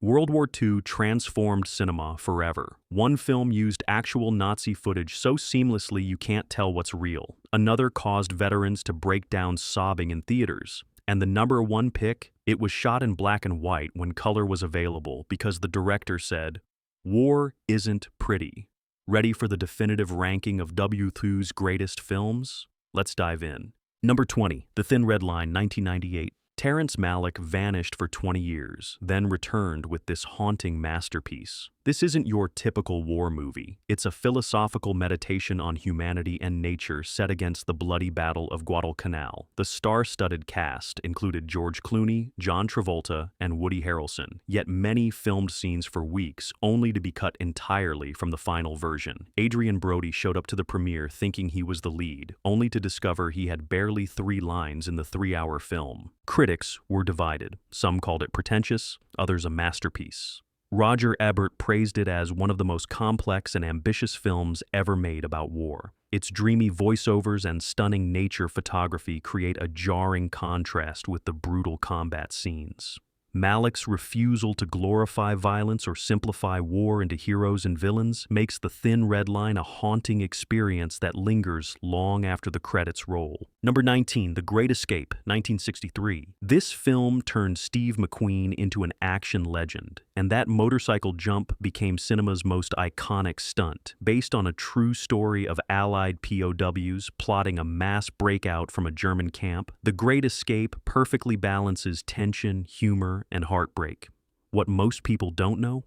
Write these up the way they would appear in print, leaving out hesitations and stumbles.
World War II transformed cinema forever. One film used actual Nazi footage so seamlessly you can't tell what's real. Another caused veterans to break down sobbing in theaters. And the number one pick, it was shot in black and white when color was available because the director said, "War isn't pretty." Ready for the definitive ranking of W2's greatest films? Let's dive in. Number 20, The Thin Red Line, 1998. Terrence Malick vanished for 20 years, then returned with this haunting masterpiece. This isn't your typical war movie. It's a philosophical meditation on humanity and nature set against the bloody Battle of Guadalcanal. The star-studded cast included George Clooney, John Travolta, and Woody Harrelson, yet many filmed scenes for weeks only to be cut entirely from the final version. Adrian Brody showed up to the premiere thinking he was the lead, only to discover he had barely 3 lines in the 3-hour film. Critics were divided. Some called it pretentious, others a masterpiece. Roger Ebert praised it as one of the most complex and ambitious films ever made about war. Its dreamy voiceovers and stunning nature photography create a jarring contrast with the brutal combat scenes. Malick's refusal to glorify violence or simplify war into heroes and villains makes The Thin Red Line a haunting experience that lingers long after the credits roll. Number 19, The Great Escape, 1963. This film turned Steve McQueen into an action legend, and that motorcycle jump became cinema's most iconic stunt, based on a true story of Allied POWs plotting a mass breakout from a German camp. The Great Escape perfectly balances tension, humor, and heartbreak. What most people don't know?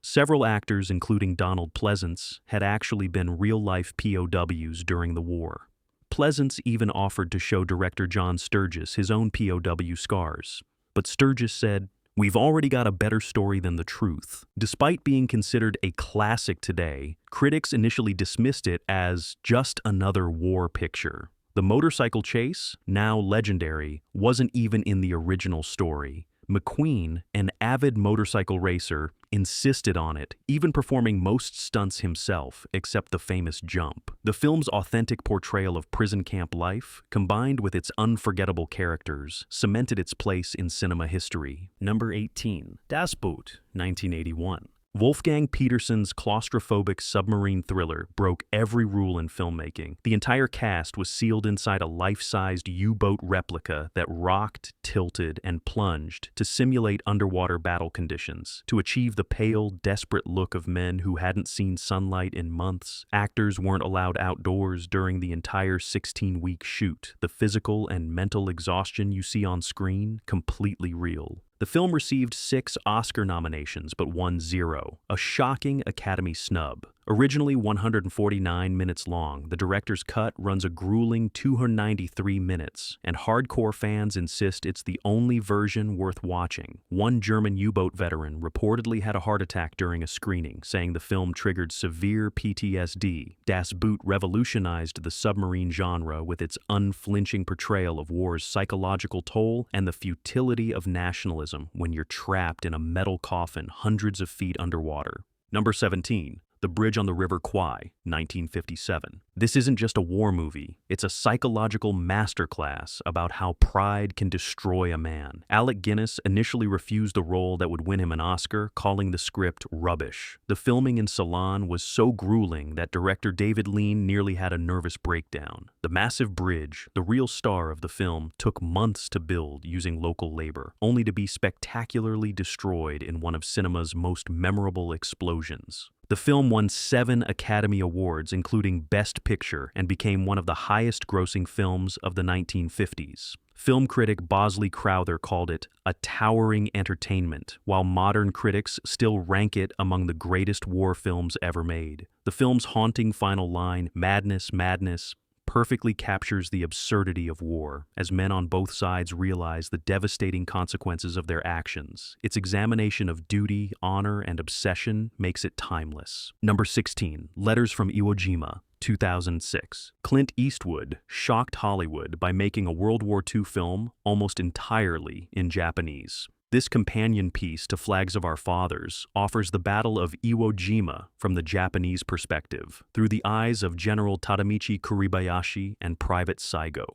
Several actors, including Donald Pleasance, had actually been real-life POWs during the war. Pleasance even offered to show director John Sturges his own POW scars. But Sturges said, "We've already got a better story than the truth." Despite being considered a classic today, critics initially dismissed it as just another war picture. The motorcycle chase, now legendary, wasn't even in the original story. McQueen, an avid motorcycle racer, insisted on it, even performing most stunts himself, except the famous jump. The film's authentic portrayal of prison camp life, combined with its unforgettable characters, cemented its place in cinema history. Number 18, Das Boot, 1981. Wolfgang Petersen's claustrophobic submarine thriller broke every rule in filmmaking. The entire cast was sealed inside a life-sized U-boat replica that rocked, tilted, and plunged to simulate underwater battle conditions. To achieve the pale, desperate look of men who hadn't seen sunlight in months, actors weren't allowed outdoors during the entire 16-week shoot. The physical and mental exhaustion you see on screen, completely real. The film received 6 Oscar nominations but won 0, a shocking Academy snub. Originally 149 minutes long, the director's cut runs a grueling 293 minutes, and hardcore fans insist it's the only version worth watching. One German U-boat veteran reportedly had a heart attack during a screening, saying the film triggered severe PTSD. Das Boot revolutionized the submarine genre with its unflinching portrayal of war's psychological toll and the futility of nationalism when you're trapped in a metal coffin hundreds of feet underwater. Number 17. The Bridge on the River Kwai, 1957. This isn't just a war movie, it's a psychological masterclass about how pride can destroy a man. Alec Guinness initially refused the role that would win him an Oscar, calling the script rubbish. The filming in Ceylon was so grueling that director David Lean nearly had a nervous breakdown. The massive bridge, the real star of the film, took months to build using local labor, only to be spectacularly destroyed in one of cinema's most memorable explosions. The film won 7 Academy Awards, including Best Picture, and became one of the highest-grossing films of the 1950s. Film critic Bosley Crowther called it a towering entertainment, while modern critics still rank it among the greatest war films ever made. The film's haunting final line, "Madness, madness," perfectly captures the absurdity of war, as men on both sides realize the devastating consequences of their actions. Its examination of duty, honor, and obsession makes it timeless. Number 16, Letters from Iwo Jima, 2006. Clint Eastwood shocked Hollywood by making a World War II film almost entirely in Japanese. This companion piece to Flags of Our Fathers offers the Battle of Iwo Jima from the Japanese perspective, through the eyes of General Tadamichi Kuribayashi and Private Saigo.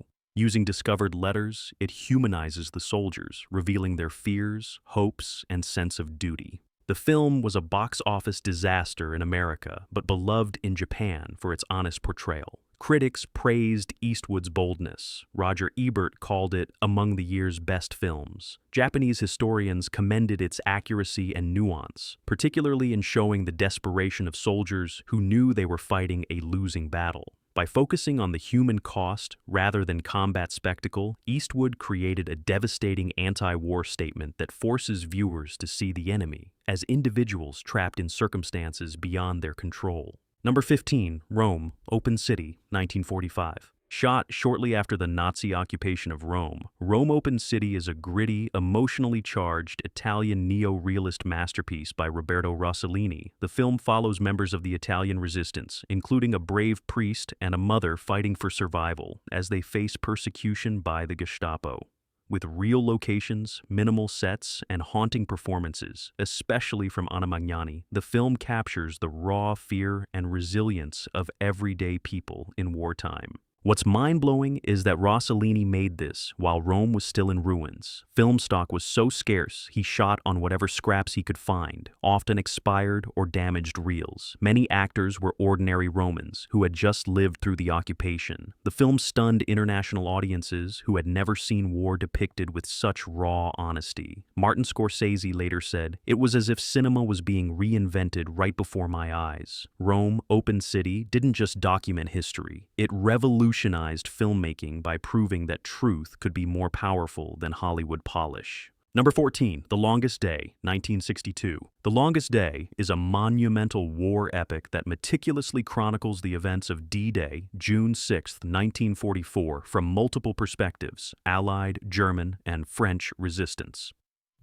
Using discovered letters, it humanizes the soldiers, revealing their fears, hopes, and sense of duty. The film was a box office disaster in America, but beloved in Japan for its honest portrayal. Critics praised Eastwood's boldness. Roger Ebert called it among the year's best films. Japanese historians commended its accuracy and nuance, particularly in showing the desperation of soldiers who knew they were fighting a losing battle. By focusing on the human cost rather than combat spectacle, Eastwood created a devastating anti-war statement that forces viewers to see the enemy as individuals trapped in circumstances beyond their control. Number 15, Rome, Open City, 1945. Shot shortly after the Nazi occupation of Rome, Rome Open City is a gritty, emotionally charged Italian neo-realist masterpiece by Roberto Rossellini. The film follows members of the Italian resistance, including a brave priest and a mother fighting for survival as they face persecution by the Gestapo. With real locations, minimal sets, and haunting performances, especially from Anna Magnani, the film captures the raw fear and resilience of everyday people in wartime. What's mind-blowing is that Rossellini made this while Rome was still in ruins. Film stock was so scarce, he shot on whatever scraps he could find, often expired or damaged reels. Many actors were ordinary Romans who had just lived through the occupation. The film stunned international audiences who had never seen war depicted with such raw honesty. Martin Scorsese later said, "It was as if cinema was being reinvented right before my eyes." Rome, Open City didn't just document history, it revolutionized filmmaking by proving that truth could be more powerful than Hollywood polish. Number 14, The Longest Day, 1962. The Longest Day is a monumental war epic that meticulously chronicles the events of D-Day, June 6, 1944, from multiple perspectives: Allied, German, and French resistance.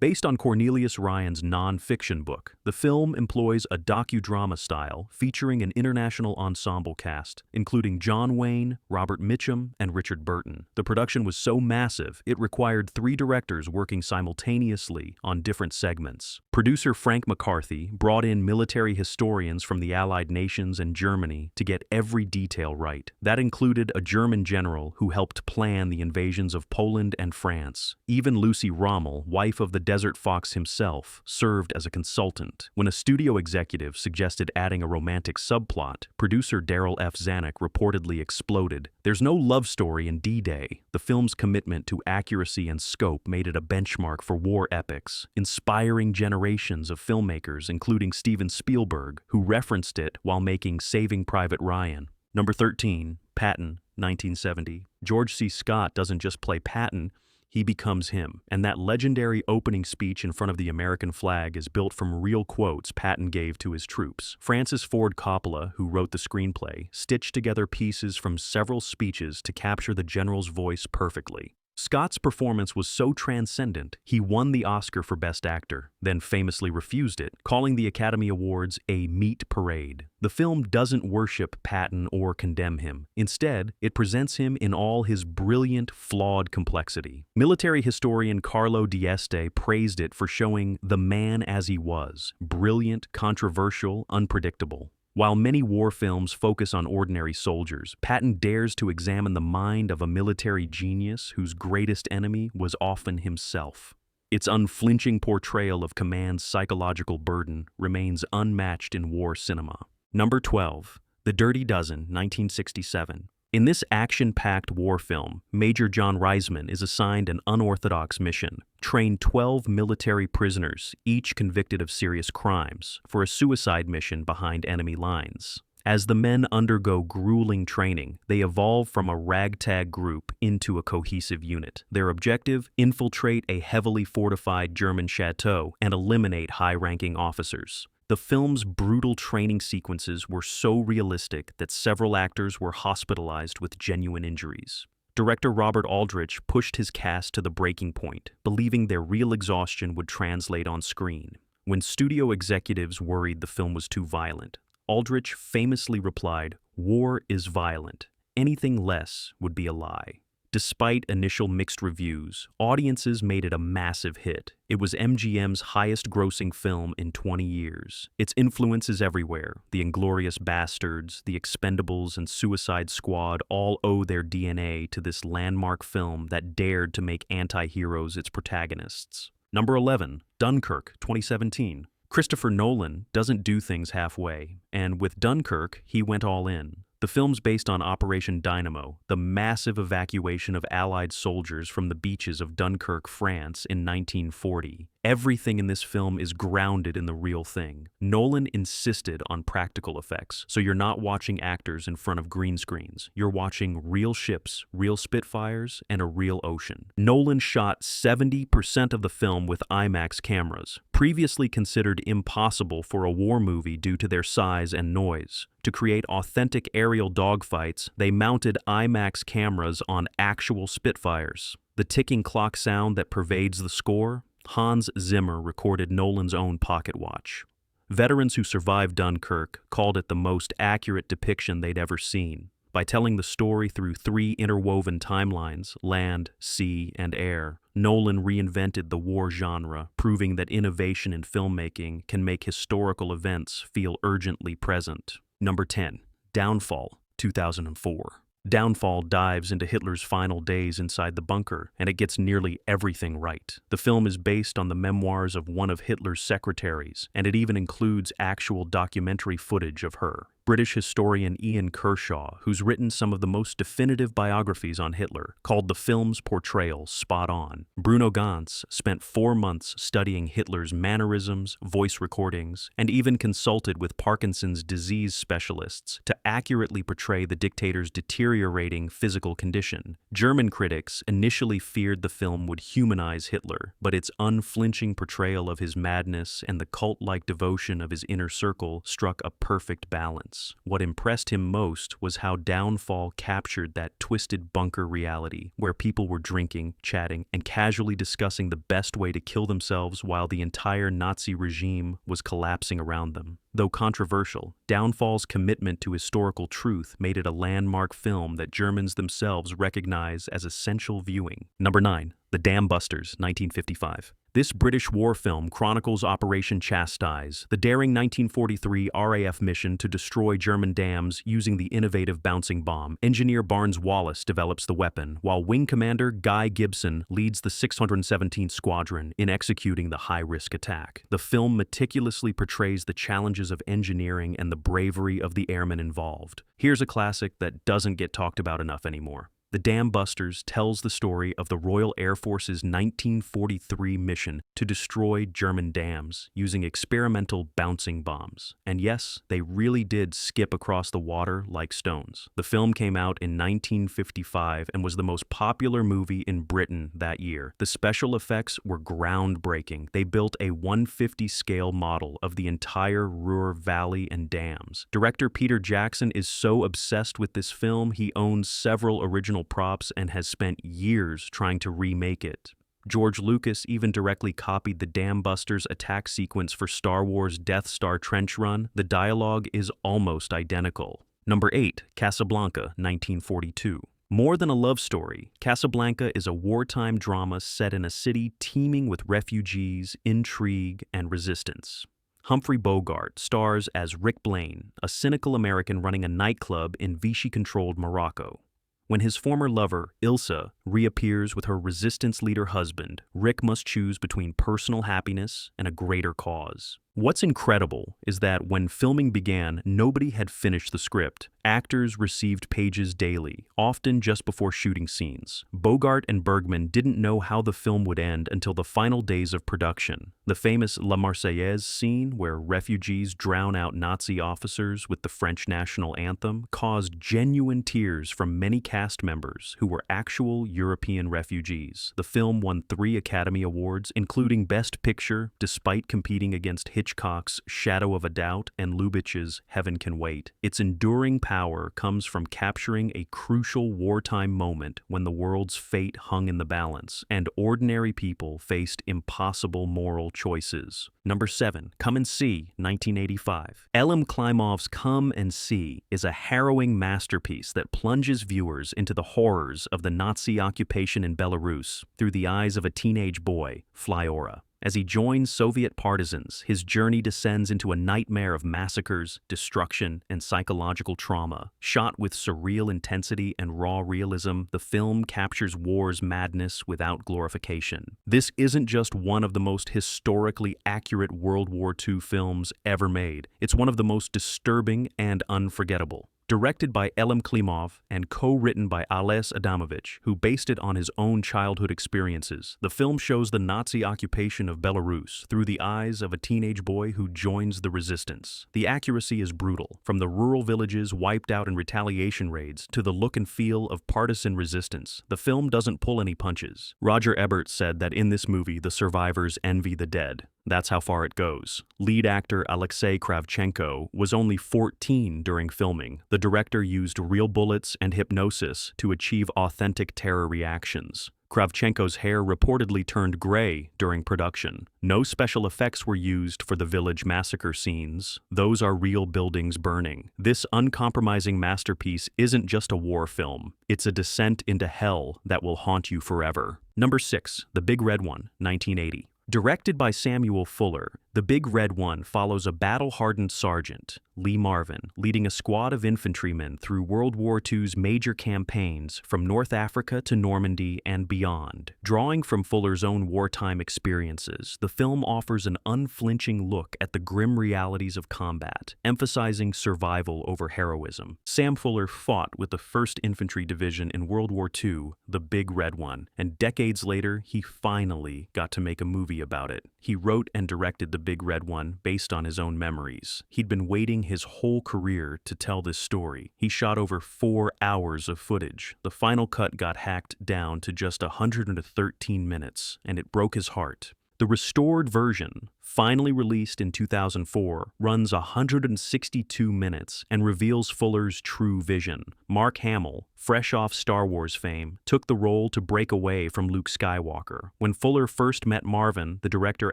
Based on Cornelius Ryan's non-fiction book, the film employs a docudrama style featuring an international ensemble cast, including John Wayne, Robert Mitchum, and Richard Burton. The production was so massive, it required 3 directors working simultaneously on different segments. Producer Frank McCarthy brought in military historians from the Allied nations and Germany to get every detail right. That included a German general who helped plan the invasions of Poland and France. Even Lucy Rommel, wife of the Desert Fox himself, served as a consultant. When a studio executive suggested adding a romantic subplot, producer Daryl F. Zanuck reportedly exploded. "There's no love story in D-Day." The film's commitment to accuracy and scope made it a benchmark for war epics, inspiring generations of filmmakers, including Steven Spielberg, who referenced it while making Saving Private Ryan. Number 13, Patton, 1970. George C. Scott doesn't just play Patton, he becomes him. And that legendary opening speech in front of the American flag is built from real quotes Patton gave to his troops. Francis Ford Coppola, who wrote the screenplay, stitched together pieces from several speeches to capture the general's voice perfectly. Scott's performance was so transcendent, he won the Oscar for Best Actor, then famously refused it, calling the Academy Awards a meat parade. The film doesn't worship Patton or condemn him. Instead, it presents him in all his brilliant, flawed complexity. Military historian Carlo D'Este praised it for showing the man as he was: brilliant, controversial, unpredictable. While many war films focus on ordinary soldiers, Patton dares to examine the mind of a military genius whose greatest enemy was often himself. Its unflinching portrayal of command's psychological burden remains unmatched in war cinema. Number 12, The Dirty Dozen, 1967. In this action-packed war film, Major John Reisman is assigned an unorthodox mission: train 12 military prisoners, each convicted of serious crimes, for a suicide mission behind enemy lines. As the men undergo grueling training, they evolve from a ragtag group into a cohesive unit. Their objective: infiltrate a heavily fortified German chateau and eliminate high-ranking officers. The film's brutal training sequences were so realistic that several actors were hospitalized with genuine injuries. Director Robert Aldrich pushed his cast to the breaking point, believing their real exhaustion would translate on screen. When studio executives worried the film was too violent, Aldrich famously replied, "War is violent. Anything less would be a lie." Despite initial mixed reviews, audiences made it a massive hit. It was MGM's highest-grossing film in 20 years. Its influence is everywhere. The Inglourious Bastards, The Expendables, and Suicide Squad all owe their DNA to this landmark film that dared to make anti-heroes its protagonists. Number 11, Dunkirk, 2017. Christopher Nolan doesn't do things halfway, and with Dunkirk, he went all in. The film's based on Operation Dynamo, the massive evacuation of Allied soldiers from the beaches of Dunkirk, France in 1940. Everything in this film is grounded in the real thing. Nolan insisted on practical effects, so you're not watching actors in front of green screens. You're watching real ships, real Spitfires, and a real ocean. Nolan shot 70% of the film with IMAX cameras, previously considered impossible for a war movie due to their size and noise. To create authentic aerial dogfights, they mounted IMAX cameras on actual Spitfires. The ticking clock sound that pervades the score, Hans Zimmer recorded Nolan's own pocket watch. Veterans who survived Dunkirk called it the most accurate depiction they'd ever seen. By telling the story through 3 interwoven timelines, land, sea, and air, Nolan reinvented the war genre, proving that innovation in filmmaking can make historical events feel urgently present. Number 10, Downfall, 2004. Downfall dives into Hitler's final days inside the bunker, and it gets nearly everything right. The film is based on the memoirs of one of Hitler's secretaries, and it even includes actual documentary footage of her. British historian Ian Kershaw, who's written some of the most definitive biographies on Hitler, called the film's portrayal spot on. Bruno Ganz spent 4 months studying Hitler's mannerisms, voice recordings, and even consulted with Parkinson's disease specialists to accurately portray the dictator's deteriorating physical condition. German critics initially feared the film would humanize Hitler, but its unflinching portrayal of his madness and the cult-like devotion of his inner circle struck a perfect balance. What impressed him most was how Downfall captured that twisted bunker reality, where people were drinking, chatting, and casually discussing the best way to kill themselves while the entire Nazi regime was collapsing around them. Though controversial, Downfall's commitment to historical truth made it a landmark film that Germans themselves recognize as essential viewing. Number 9, The Dam Busters, 1955. This British war film chronicles Operation Chastise, the daring 1943 RAF mission to destroy German dams using the innovative bouncing bomb. Engineer Barnes Wallace develops the weapon, while Wing Commander Guy Gibson leads the 617th Squadron in executing the high-risk attack. The film meticulously portrays the challenges of engineering and the bravery of the airmen involved. Here's a classic that doesn't get talked about enough anymore. The Dam Busters tells the story of the Royal Air Force's 1943 mission to destroy German dams using experimental bouncing bombs. And yes, they really did skip across the water like stones. The film came out in 1955 and was the most popular movie in Britain that year. The special effects were groundbreaking. They built a 150 scale model of the entire Ruhr Valley and dams. Director Peter Jackson is so obsessed with this film, he owns several original props and has spent years trying to remake it. George Lucas even directly copied the Dam Busters attack sequence for Star Wars' Death Star trench run. The dialogue is almost identical. Number 8, Casablanca, 1942. More than a love story, Casablanca is a wartime drama set in a city teeming with refugees, intrigue, and resistance. Humphrey Bogart stars as Rick Blaine, a cynical American running a nightclub in Vichy-controlled Morocco. When his former lover, Ilsa, reappears with her resistance leader husband, Rick must choose between personal happiness and a greater cause. What's incredible is that when filming began, nobody had finished the script. Actors received pages daily, often just before shooting scenes. Bogart and Bergman didn't know how the film would end until the final days of production. The famous La Marseillaise scene, where refugees drown out Nazi officers with the French national anthem, caused genuine tears from many cast members who were actual European refugees. The film won 3 Academy Awards, including Best Picture, despite competing against Hitchcock's Shadow of a Doubt and Lubitsch's Heaven Can Wait. Its enduring power comes from capturing a crucial wartime moment when the world's fate hung in the balance and ordinary people faced impossible moral choices. Number 7, Come and See, 1985. Elim Klimov's Come and See is a harrowing masterpiece that plunges viewers viewers into the horrors of the Nazi occupation in Belarus through the eyes of a teenage boy, Flyora. As he joins Soviet partisans, his journey descends into a nightmare of massacres, destruction, and psychological trauma. Shot with surreal intensity and raw realism, the film captures war's madness without glorification. This isn't just one of the most historically accurate World War II films ever made. It's one of the most disturbing and unforgettable. Directed by Elim Klimov and co-written by Ales Adamovich, who based it on his own childhood experiences, the film shows the Nazi occupation of Belarus through the eyes of a teenage boy who joins the resistance. The accuracy is brutal, from the rural villages wiped out in retaliation raids to the look and feel of partisan resistance. The film doesn't pull any punches. Roger Ebert said that in this movie, the survivors envy the dead. That's how far it goes. Lead actor Alexei Kravchenko was only 14 during filming. The director used real bullets and hypnosis to achieve authentic terror reactions. Kravchenko's hair reportedly turned gray during production. No special effects were used for the village massacre scenes. Those are real buildings burning. This uncompromising masterpiece isn't just a war film. It's a descent into hell that will haunt you forever. Number 6, The Big Red One, 1980. Directed by Samuel Fuller, The Big Red One follows a battle-hardened sergeant, Lee Marvin, leading a squad of infantrymen through World War II's major campaigns from North Africa to Normandy and beyond. Drawing from Fuller's own wartime experiences, the film offers an unflinching look at the grim realities of combat, emphasizing survival over heroism. Sam Fuller fought with the 1st Infantry Division in World War II, The Big Red One, and decades later, he finally got to make a movie about it. He wrote and directed The Big Red One based on his own memories. He'd been waiting his whole career to tell this story. He shot over 4 hours of footage. The final cut got hacked down to just 113 minutes, and it broke his heart. The restored version, finally released in 2004, runs 162 minutes and reveals Fuller's true vision. Mark Hamill, fresh off Star Wars fame, took the role to break away from Luke Skywalker. When Fuller first met Marvin, the director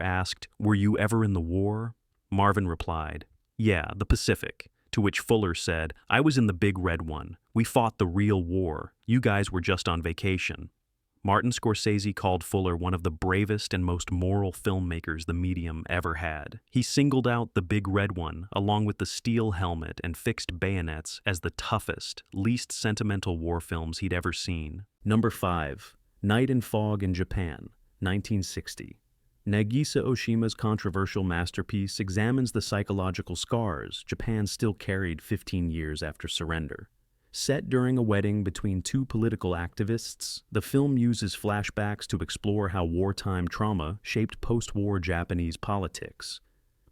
asked, "Were you ever in the war?" Marvin replied, "Yeah, the Pacific." To which Fuller said, "I was in the Big Red One. We fought the real war. You guys were just on vacation." Martin Scorsese called Fuller one of the bravest and most moral filmmakers the medium ever had. He singled out The Big Red One, along with The Steel Helmet and Fixed Bayonets, as the toughest, least sentimental war films he'd ever seen. Number 5, Night and Fog in Japan, 1960. Nagisa Oshima's controversial masterpiece examines the psychological scars Japan still carried 15 years after surrender. Set during a wedding between 2 political activists, the film uses flashbacks to explore how wartime trauma shaped post-war Japanese politics.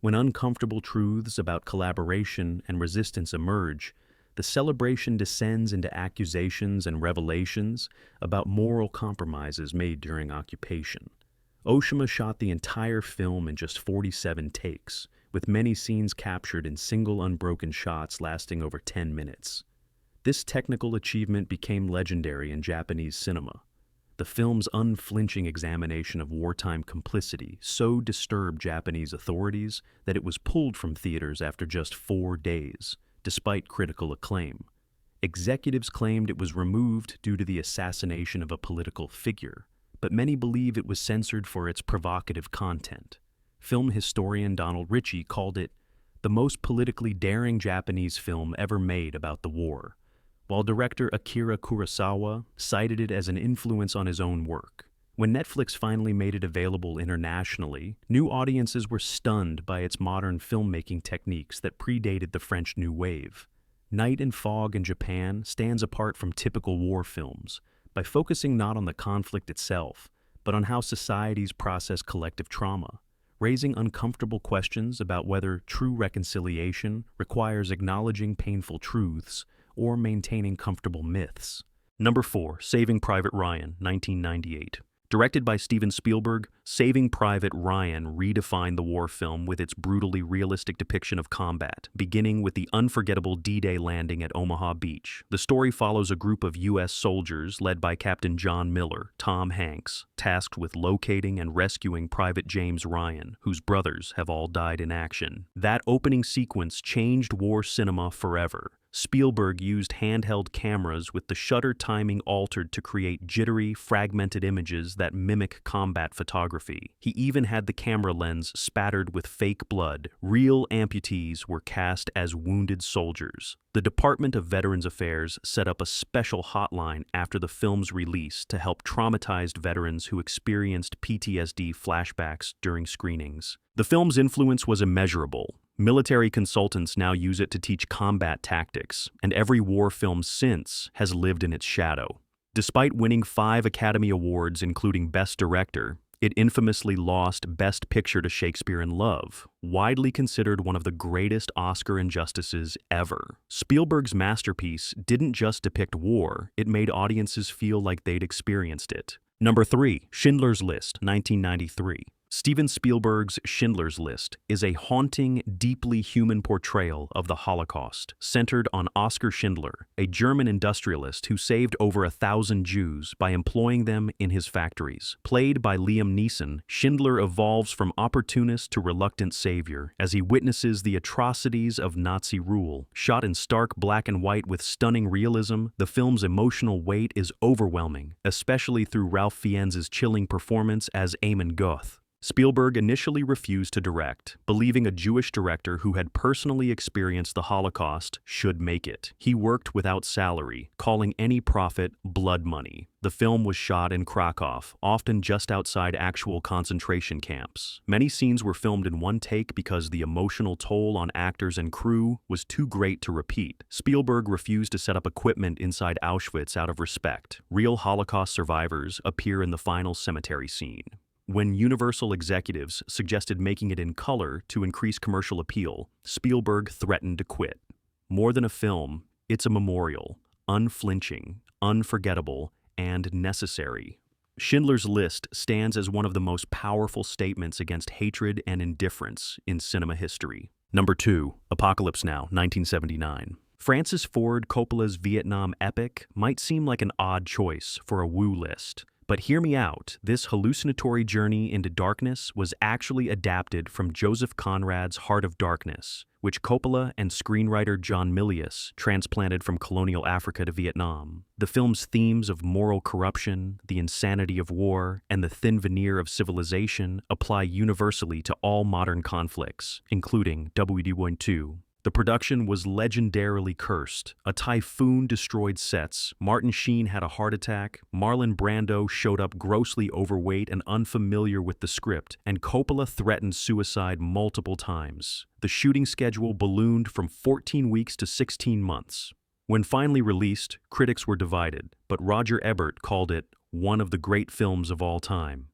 When uncomfortable truths about collaboration and resistance emerge, the celebration descends into accusations and revelations about moral compromises made during occupation. Oshima shot the entire film in just 47 takes, with many scenes captured in single unbroken shots lasting over 10 minutes. This technical achievement became legendary in Japanese cinema. The film's unflinching examination of wartime complicity so disturbed Japanese authorities that it was pulled from theaters after just 4 days, despite critical acclaim. Executives claimed it was removed due to the assassination of a political figure, but many believe it was censored for its provocative content. Film historian Donald Ritchie called it the most politically daring Japanese film ever made about the war, while director Akira Kurosawa cited it as an influence on his own work. When Netflix finally made it available internationally, new audiences were stunned by its modern filmmaking techniques that predated the French New Wave. Night and Fog in Japan stands apart from typical war films by focusing not on the conflict itself, but on how societies process collective trauma, raising uncomfortable questions about whether true reconciliation requires acknowledging painful truths or maintaining comfortable myths. Number 4, Saving Private Ryan, 1998. Directed by Steven Spielberg, Saving Private Ryan redefined the war film with its brutally realistic depiction of combat, beginning with the unforgettable D-Day landing at Omaha Beach. The story follows a group of U.S. soldiers led by Captain John Miller, Tom Hanks, tasked with locating and rescuing Private James Ryan, whose brothers have all died in action. That opening sequence changed war cinema forever. Spielberg used handheld cameras with the shutter timing altered to create jittery, fragmented images that mimic combat photography. He even had the camera lens spattered with fake blood. Real amputees were cast as wounded soldiers. The Department of Veterans Affairs set up a special hotline after the film's release to help traumatized veterans who experienced PTSD flashbacks during screenings. The film's influence was immeasurable. Military consultants now use it to teach combat tactics, and every war film since has lived in its shadow. Despite winning 5 Academy Awards, including Best Director, it infamously lost Best Picture to Shakespeare in Love, widely considered one of the greatest Oscar injustices ever. Spielberg's masterpiece didn't just depict war, it made audiences feel like they'd experienced it. Number 3, Schindler's List, 1993. Steven Spielberg's Schindler's List is a haunting, deeply human portrayal of the Holocaust, centered on Oskar Schindler, a German industrialist who saved over 1,000 Jews by employing them in his factories. Played by Liam Neeson, Schindler evolves from opportunist to reluctant savior as he witnesses the atrocities of Nazi rule. Shot in stark black and white with stunning realism, the film's emotional weight is overwhelming, especially through Ralph Fiennes' chilling performance as Eamon Goth. Spielberg initially refused to direct, believing a Jewish director who had personally experienced the Holocaust should make it. He worked without salary, calling any profit blood money. The film was shot in Krakow, often just outside actual concentration camps. Many scenes were filmed in one take because the emotional toll on actors and crew was too great to repeat. Spielberg refused to set up equipment inside Auschwitz out of respect. Real Holocaust survivors appear in the final cemetery scene. When Universal executives suggested making it in color to increase commercial appeal, Spielberg threatened to quit. More than a film, it's a memorial, unflinching, unforgettable, and necessary. Schindler's List stands as one of the most powerful statements against hatred and indifference in cinema history. Number 2, Apocalypse Now, 1979. Francis Ford Coppola's Vietnam epic might seem like an odd choice for a woo list. But hear me out, this hallucinatory journey into darkness was actually adapted from Joseph Conrad's Heart of Darkness, which Coppola and screenwriter John Milius transplanted from colonial Africa to Vietnam. The film's themes of moral corruption, the insanity of war, and the thin veneer of civilization apply universally to all modern conflicts, including WW2. The production was legendarily cursed. A typhoon destroyed sets, Martin Sheen had a heart attack, Marlon Brando showed up grossly overweight and unfamiliar with the script, and Coppola threatened suicide multiple times. The shooting schedule ballooned from 14 weeks to 16 months. When finally released, critics were divided, but Roger Ebert called it one of the great films of all time.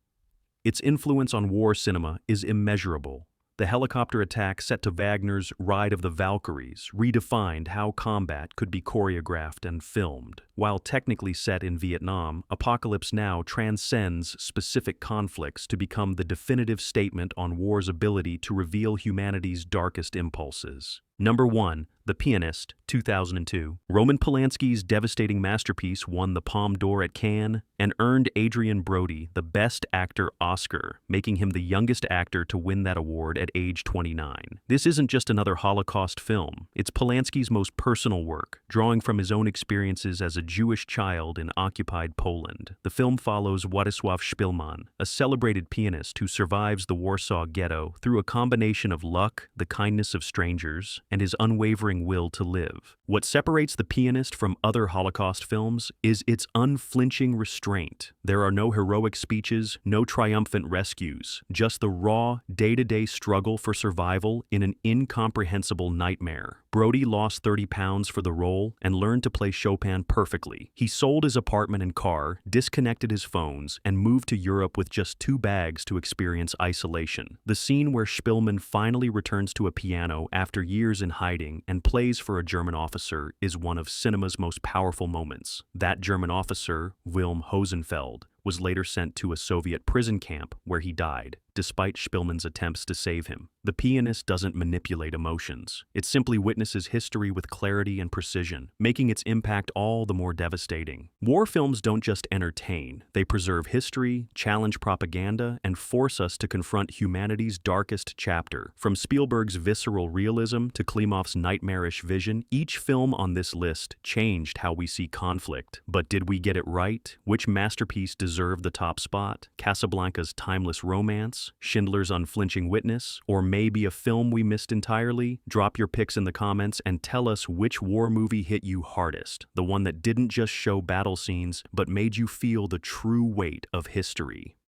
Its influence on war cinema is immeasurable. The helicopter attack set to Wagner's Ride of the Valkyries redefined how combat could be choreographed and filmed. While technically set in Vietnam, Apocalypse Now transcends specific conflicts to become the definitive statement on war's ability to reveal humanity's darkest impulses. Number 1, The Pianist, 2002. Roman Polanski's devastating masterpiece won the Palme d'Or at Cannes and earned Adrien Brody the Best Actor Oscar, making him the youngest actor to win that award at age 29. This isn't just another Holocaust film. It's Polanski's most personal work, drawing from his own experiences as a Jewish child in occupied Poland. The film follows Władysław Szpilman, a celebrated pianist who survives the Warsaw Ghetto through a combination of luck, the kindness of strangers, and his unwavering will to live. What separates The Pianist from other Holocaust films is its unflinching restraint. There are no heroic speeches, no triumphant rescues, just the raw, day-to-day struggle for survival in an incomprehensible nightmare. Brody lost 30 pounds for the role and learned to play Chopin perfectly. He sold his apartment and car, disconnected his phones, and moved to Europe with just 2 bags to experience isolation. The scene where Spillman finally returns to a piano after years in hiding and plays for a German officer is one of cinema's most powerful moments. That German officer, Wilhelm Hosenfeld, was later sent to a Soviet prison camp where he died. despite Spielman's attempts to save him. The Pianist doesn't manipulate emotions. It simply witnesses history with clarity and precision, making its impact all the more devastating. War films don't just entertain, they preserve history, challenge propaganda, and force us to confront humanity's darkest chapter. From Spielberg's visceral realism to Klimov's nightmarish vision, each film on this list changed how we see conflict. But did we get it right? Which masterpiece deserved the top spot? Casablanca's timeless romance, Schindler's unflinching witness, or maybe a film we missed entirely? Drop your picks in the comments and tell us which war movie hit you hardest, the one that didn't just show battle scenes, but made you feel the true weight of history.